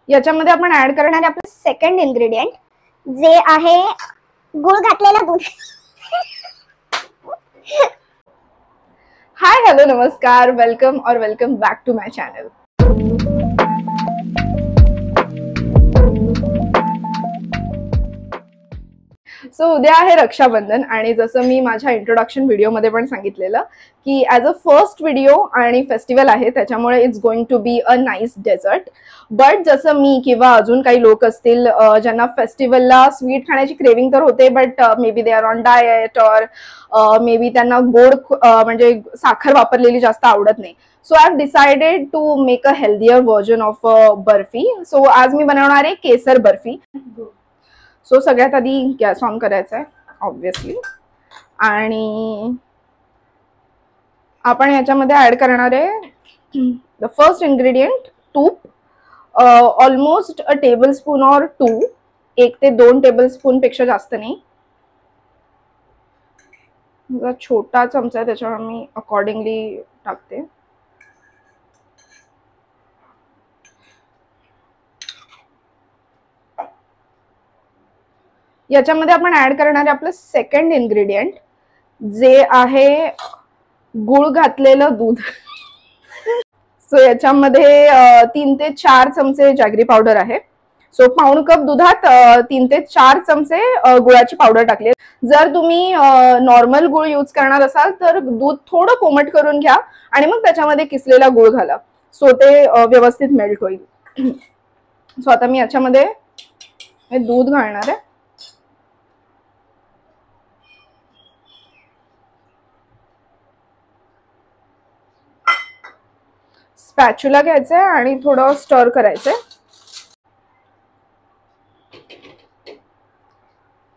याच्यामध्ये आपण ऍड करणार आपलं सेकंड इन्ग्रेडियंट जे आहे गुळ घातलेलं दूध. हाय हॅलो नमस्कार, वेलकम और welcome back to my channel. So उद्या आहे रक्षाबंधन आणि जसं मी माझ्या इंट्रोडक्शन व्हिडिओमध्ये पण सांगितलेलं की ॲज अ फर्स्ट व्हिडिओ आणि फेस्टिवल आहे त्याच्यामुळे it's going to be a nice dessert. But जसं मी किंवा अजून काही लोक असतील ज्यांना फेस्टिवलला स्वीट खाण्याची क्रेविंग तर होते, but may be they are on diet और मे बी त्यांना गोड म्हणजे साखर वापरलेली जास्त आवडत नाही. So I have decided to make a healthier version of barfi. So आज मी बनवणार आहे केसर बर्फी. सो सगळ्यात आधी गॅस ऑन करायचा आहे ऑब्विसली आणि आपण याच्यामध्ये ऍड करणार आहे द फर्स्ट इन्ग्रेडियंट तूप. ऑलमोस्ट अ टेबलस्पून और 2, 1 ते 2 टेबलस्पून पेक्षा जास्त नाही. छोटा चमचा आहे त्याच्यामुळे मी अकॉर्डिंगली टाकते. याच्यामध्ये आपण ऍड करणार आहे आपलं सेकंड इन्ग्रेडियंट जे आहे गुळ घातलेलं दूध. सो याच्यामध्ये 3 ते 4 चमचे जॅगरी पावडर आहे. सो पाऊण कप दुधात 3 ते 4 चमचे गुळाची पावडर टाकली. जर तुम्ही नॉर्मल गुळ यूज करणार असाल तर दूध थोडं कोमट करून घ्या आणि मग त्याच्यामध्ये किसलेला गुळ घाला. सो ते व्यवस्थित मेल्ट होईल. सो आता मी याच्यामध्ये हे दूध घालणार आहे. स्पॅच्युला घ्यायचंय आणि थोडं स्टर करायचंय.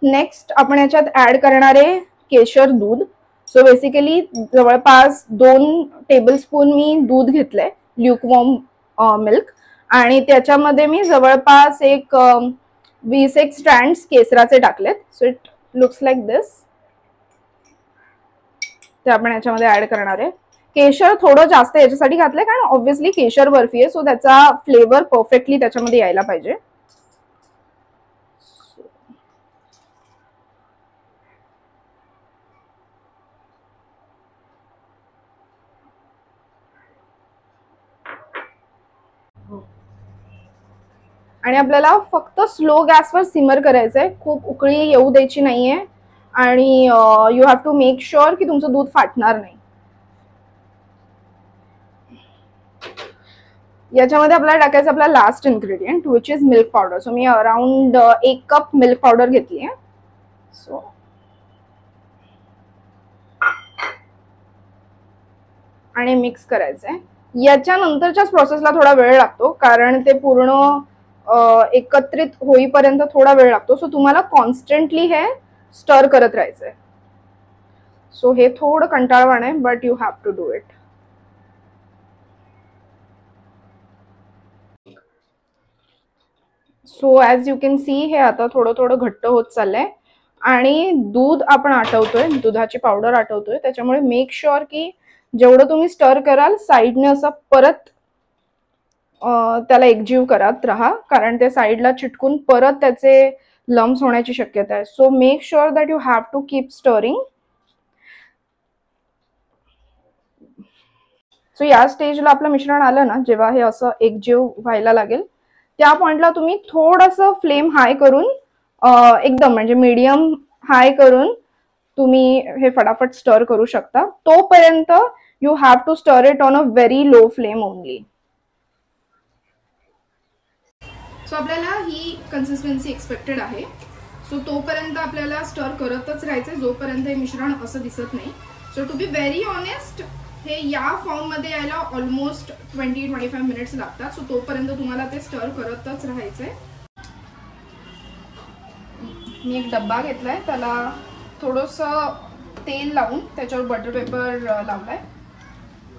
नेक्स्ट आपण याच्यात ऍड करणार आहे केशर दूध. सो बेसिकली जवळपास 2 टेबलस्पून मी दूध घेतलंय, ल्यूकवॉर्म मिल्क, आणि त्याच्यामध्ये मी जवळपास 20 स्ट्रँड्स केसराचे टाकलेत. सो इट लुक्स लाईक दिस. ते आपण याच्यामध्ये ऍड करणार आहे. केशर थोडं जास्त याच्यासाठी घातलंय कारण ऑब्व्हियसली केशर बर्फी आहे, सो त्याचा फ्लेवर परफेक्टली त्याच्यामध्ये यायला पाहिजे. आणि आपल्याला फक्त स्लो गॅसवर सिमर करायचंय, खूप उकळी येऊ द्यायची नाहीये आणि you have to make sure की तुमचं दूध फाटणार नाही. याच्यामध्ये आपल्याला टाकायचं आपला last ingredient which is milk powder. So मी अराउंड 1 कप मिल्क पावडर घेतली आहे. सो आणि मिक्स करायचंय. याच्यानंतरच्याच प्रोसेसला थोडा वेळ लागतो कारण ते पूर्ण एकत्रित होईपर्यंत थोडा वेळ लागतो. सो तुम्हाला कॉन्स्टंटली हे स्टर करत राहायचंय. सो हे थोडं कंटाळवाणं आहे but you have to do it. So as you can see हे आता थोडं थोडं घट्ट होत चाललंय आणि दूध आपण आटवतोय, दुधाची पावडर आटवतोय. त्याच्यामुळे मेक शुअर की जेवढं तुम्ही स्टर कराल साईडने असं परत त्याला एकजीव करत राहा कारण ते साईडला चिटकून परत त्याचे लम्स होण्याची शक्यता आहे. So make sure that you have to keep stirring. So या स्टेजला आपलं मिश्रण आलं ना, जेव्हा हे असं एकजीव व्हायला लागेल त्या पॉइंटला तुम्ही थोडंसं फ्लेम हाय करून एकदम म्हणजे मीडियम हाय करून तुम्ही हे फटाफट स्टर करू शकता. तोपर्यंत यू हॅव टू स्टर it on a very low flame only. So आपल्याला ही कन्सिस्टन्सी एक्सपेक्टेड आहे. सो तोपर्यंत आपल्याला स्टर करतच राहायचंय जोपर्यंत हे मिश्रण असं दिसत नाही. So to be very honest हे या फॉर्म मध्ये यायला ऑलमोस्ट 20-25 मिनिट्स लागतात. सो तोपर्यंत तुम्हाला ते स्टर करतच राहायचंय. मी एक डब्बा घेतलाय, त्याला थोडंसं तेल लावून त्याच्यावर बटर पेपर लावलाय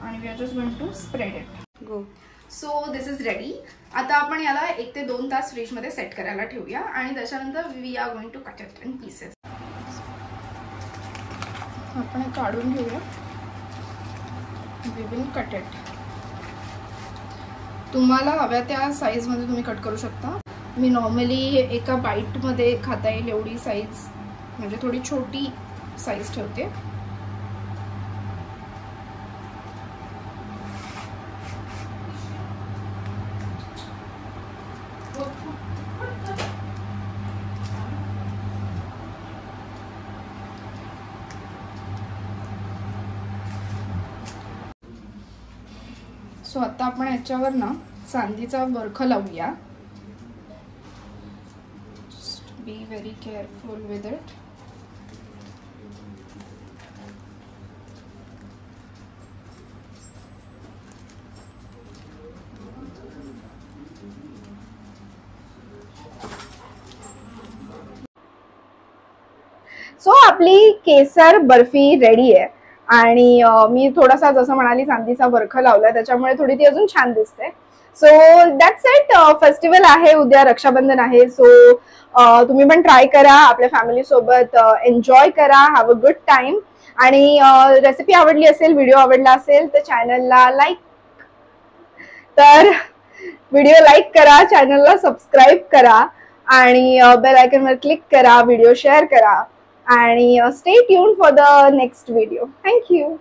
आणि we are just going to spread it. Go. So this is ready. आता आपण याला 1 ते 2 तास फ्रीज मध्ये सेट करायला ठेवूया आणि त्याच्यानंतर we are going to cut it in pieces. आपण हे काढून घेऊया. We will cut it. तुम्हाला हव्या त्या साईजमध्ये तुम्ही कट करू शकता. मी नॉर्मली एका बाईटमध्ये खाता येईल एवढी साईज, म्हणजे थोडी छोटी साईज ठेवते. सो आता आपण याच्यावर ना चांदीचा वरख लावूया. Be very careful with it. So आपली केसर बर्फी रेडी आहे. आणि मी थोडासा जसं म्हणाली चांदीचा वरख लावलाय त्याच्यामुळे थोडी ती अजून छान दिसते. So that's it. फेस्टिवल आहे उद्या, रक्षाबंधन आहे. सो तुम्ही पण ट्राय करा, आपल्या फॅमिली सोबत एन्जॉय करा, हॅव अ गुड टाइम. आणि रेसिपी आवडली असेल, व्हिडिओ आवडला असेल तर चॅनलला व्हिडिओ लाईक करा, चॅनलला सबस्क्राईब करा आणि बेल आयकॉनवर क्लिक करा, व्हिडिओ शेअर करा. And stay tuned for the next video. Thank you.